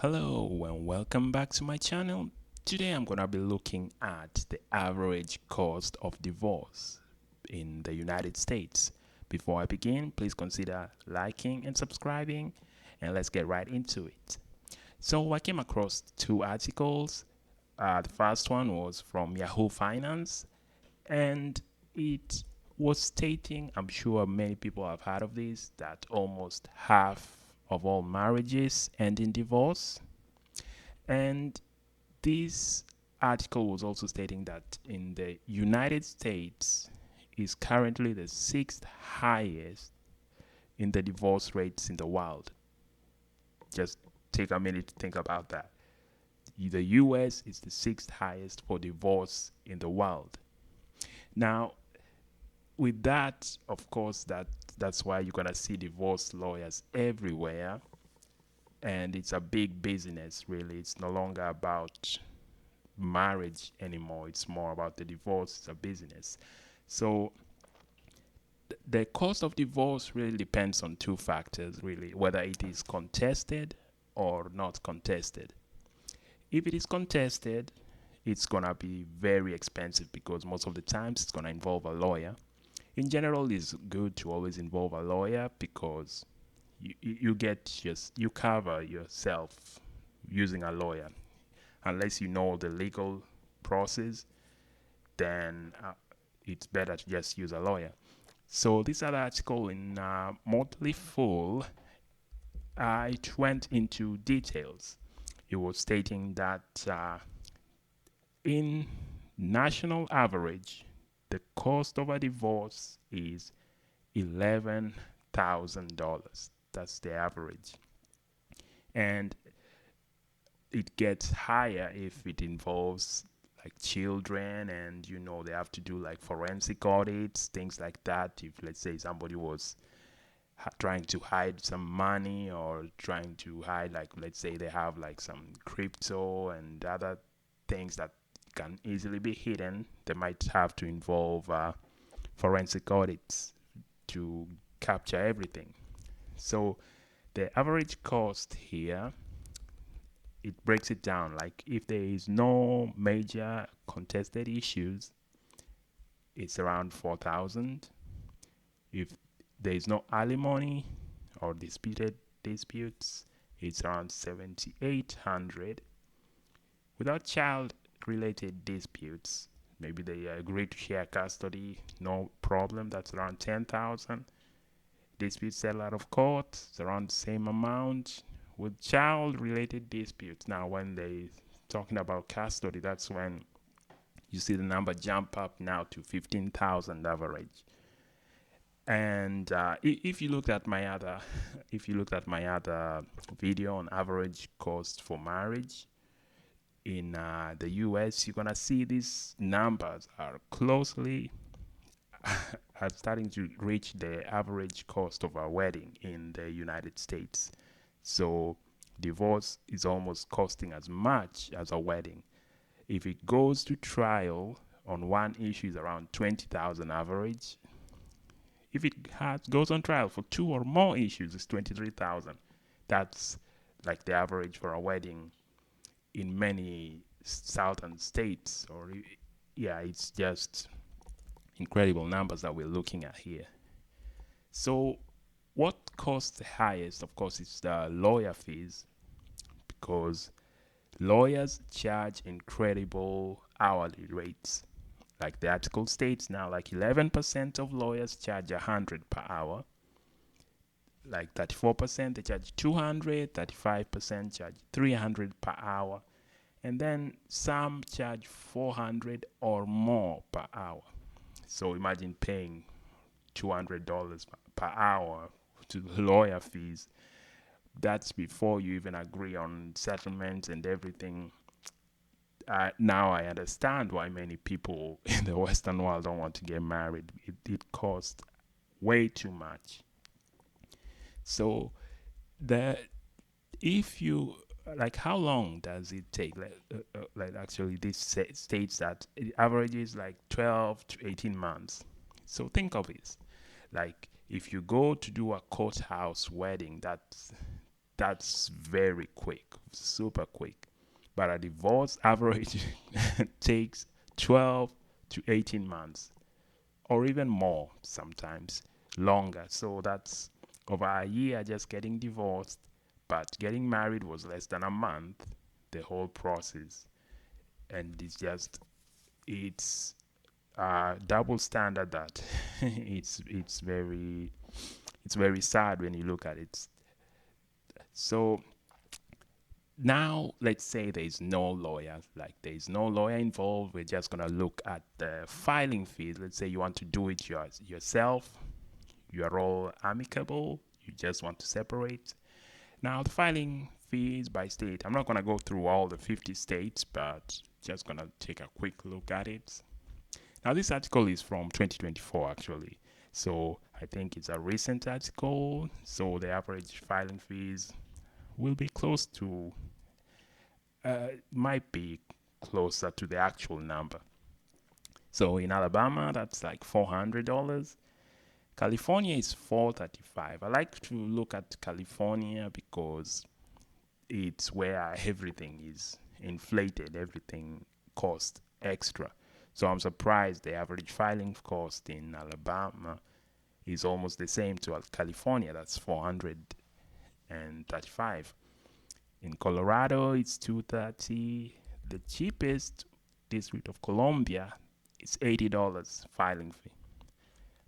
Hello and welcome back to my channel. Today I'm gonna be looking at the average cost of divorce in the United States. Before I begin, please consider liking and subscribing, and let's get right into it. So I came across two articles. The first one was from Yahoo Finance, and it was stating, I'm sure many people have heard of this, that almost half of all marriages end in divorce. And this article was also stating that in the United States is currently the sixth highest in the divorce rates in the world. Just take a minute to think about that. The US is the sixth highest for divorce in the world. Now, with that, of course, that's why you're gonna see divorce lawyers everywhere, and it's a big business. Really, it's no longer about marriage anymore. It's more about the divorce. It's a business. So the cost of divorce really depends on two factors, really, whether it is contested or not contested. If it is contested, it's gonna be very expensive because most of the times it's gonna involve a lawyer. In general, it's good to always involve a lawyer because you get just you cover yourself using a lawyer. Unless you know the legal process, then it's better to just use a lawyer. So this other article in Motley Fool, it went into details. It was stating that in national average, the cost of a divorce is $11,000. That's the average, and it gets higher if it involves like children, and they have to do like forensic audits, things like that. If let's say somebody was trying to hide some money, or trying to hide, like let's say they have like some crypto and other things that can easily be hidden, they might have to involve forensic audits to capture everything. So the average cost here, it breaks it down. Like if there is no major contested issues, it's around 4,000. If there is no alimony or disputed disputes, it's around 7,800. Without child related disputes, maybe they agree to share custody, no problem, that's around 10,000. Disputes settled out of court, it's around the same amount. With child related disputes, now when they talking about custody, that's when you see the number jump up now to 15,000 average. And if you looked at my other if you looked at my other video on average cost for marriage in the US, you're gonna see these numbers are closely are starting to reach the average cost of a wedding in the United States. So divorce is almost costing as much as a wedding. If it goes to trial on one issue, is around 20,000 average. If it goes on trial for two or more issues, it's 23,000. That's like the average for a wedding in many southern states. Or yeah, it's just incredible numbers that we're looking at here. So what costs the highest? Of course, it's the lawyer fees, because lawyers charge incredible hourly rates. Like the article states now, like 11% of lawyers charge 100 per hour. Like 34% they charge 200, 35% charge 300 per hour, and then some charge 400 or more per hour. So imagine paying $200 per hour to lawyer fees. That's before you even agree on settlements and everything. Now I understand why many people in the Western world don't want to get married. It costs way too much. So the if you like, how long does it take? Like actually, this states that it averages like 12 to 18 months. So think of it, like if you go to do a courthouse wedding, That's very quick, super quick. But a divorce average takes 12 to 18 months, or even more sometimes, longer. So that's over a year just getting divorced, but getting married was less than a month, the whole process. And it's double standard that it's very sad when you look at it. So now let's say there is no lawyer, like there is no lawyer involved. We're just gonna look at the filing fees. Let's say you want to do it yourself. You are all amicable. You just want to separate. Now the filing fees by state. I'm not gonna go through all the 50 states, but just gonna take a quick look at it. Now this article is from 2024 actually. So I think it's a recent article. So the average filing fees will be close to might be closer to the actual number. So in Alabama, that's like $400. California is 435. I like to look at California because it's where everything is inflated, everything costs extra. So I'm surprised the average filing cost in Alabama is almost the same to California. That's 435. In Colorado, it's 230. The cheapest District of Columbia is $80 filing fee.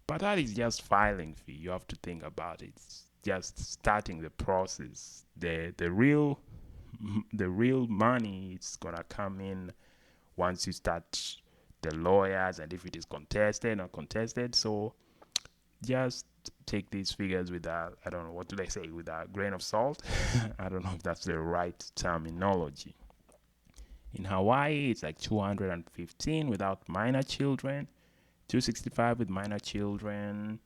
But that is just filing fee. You have to think about it. It's just starting the process. The real money is gonna come in once you start the lawyers and if it is contested or contested. So just take these figures with a, I don't know, what do they say, with a grain of salt. I don't know if that's the right terminology. In Hawaii, it's like 215 without minor children, 265 with minor children.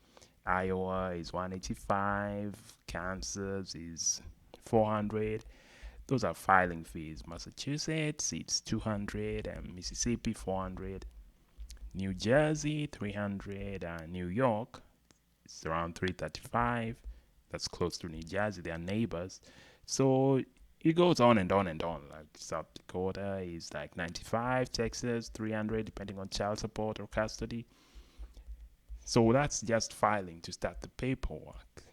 Iowa is 185. Kansas is 400. Those are filing fees. Massachusetts, it's 200. And Mississippi, 400. New Jersey, 300. And New York, it's around 335. That's close to New Jersey. They are neighbors. So it goes on and on and on. Like South Dakota is like 95, Texas 300, depending on child support or custody. So that's just filing to start the paperwork.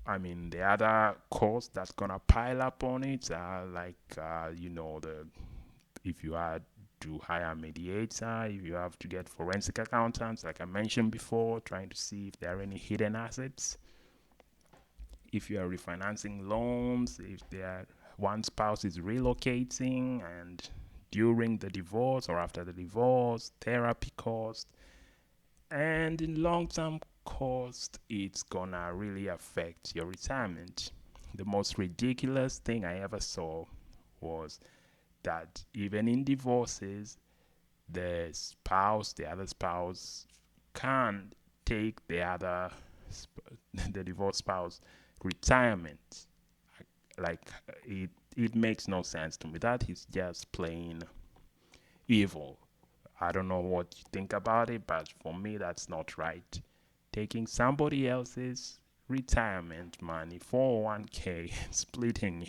I mean, the other costs that's gonna pile up on it are like, the if you had to hire a mediator, if you have to get forensic accountants, like I mentioned before, trying to see if there are any hidden assets, if you are refinancing loans, if there one spouse is relocating, and during the divorce or after the divorce, therapy cost, and in long-term cost, it's gonna really affect your retirement. The most ridiculous thing I ever saw was that even in divorces, the other spouse, can take the divorced spouse retirement. Like it makes no sense to me. That is just plain evil. I don't know what you think about it, but for me, that's not right. Taking somebody else's retirement money, 401k, and splitting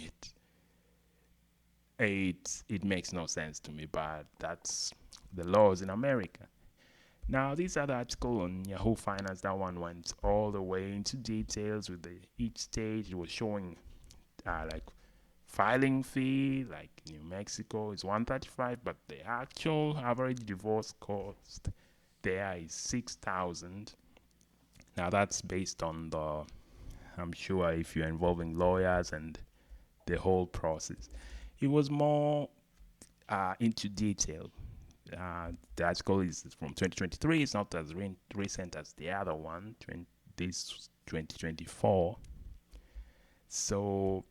it makes no sense to me, but that's the laws in America. Now, this other article on Yahoo Finance, that one went all the way into details with each stage. It was showing like filing fee, like New Mexico is 135, but the actual average divorce cost there is 6,000. Now that's based on I'm sure if you're involving lawyers and the whole process. It was more into detail. The article is from 2023. It's not as recent as the other one, this 2024. So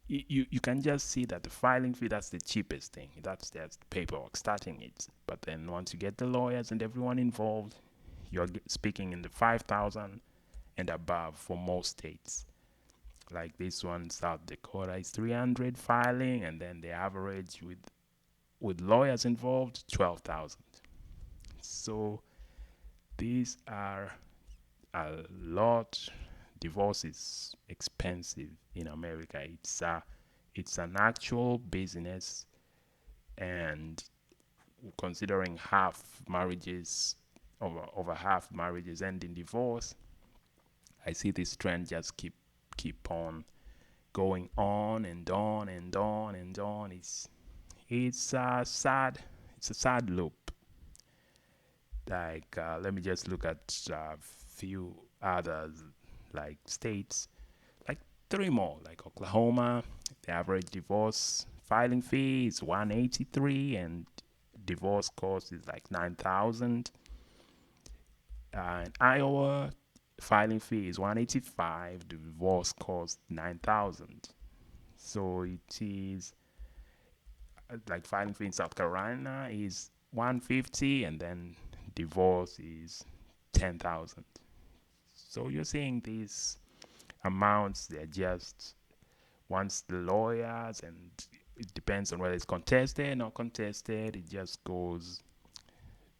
you can just see that the filing fee, that's the cheapest thing. That's just paperwork starting it. But then once you get the lawyers and everyone involved, you're speaking in the 5,000 and above for most states. Like this one, South Dakota is 300 filing, and then the average with lawyers involved, 12,000. So these are a lot. divorce is expensive in America. It's an actual business, and considering half marriages, over half marriages end in divorce, I see this trend just keep on going on and on and on and on. It's a sad loop. Like let me just look at a few others, like states, like three more, like Oklahoma. The average divorce filing fee is 183, and divorce cost is like 9,000. In Iowa, filing fee is 185. Divorce cost 9,000. So it is like filing fee in South Carolina is 150, and then divorce is 10,000. So you're seeing these amounts, they're just once the lawyers, and it depends on whether it's contested or not contested, it just goes,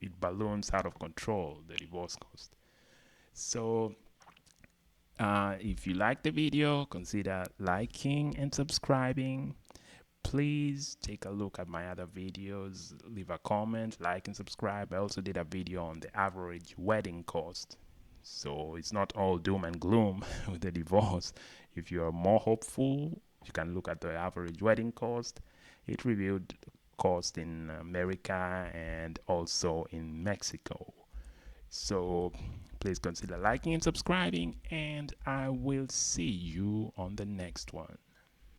it balloons out of control, the divorce cost. So if you like the video, consider liking and subscribing. Please take a look at my other videos, leave a comment, like and subscribe. I also did a video on the average wedding cost. So it's not all doom and gloom with the divorce. If you're more hopeful, you can look at the average wedding cost. It reviewed cost in America and also in Mexico. So please consider liking and subscribing, and I will see you on the next one.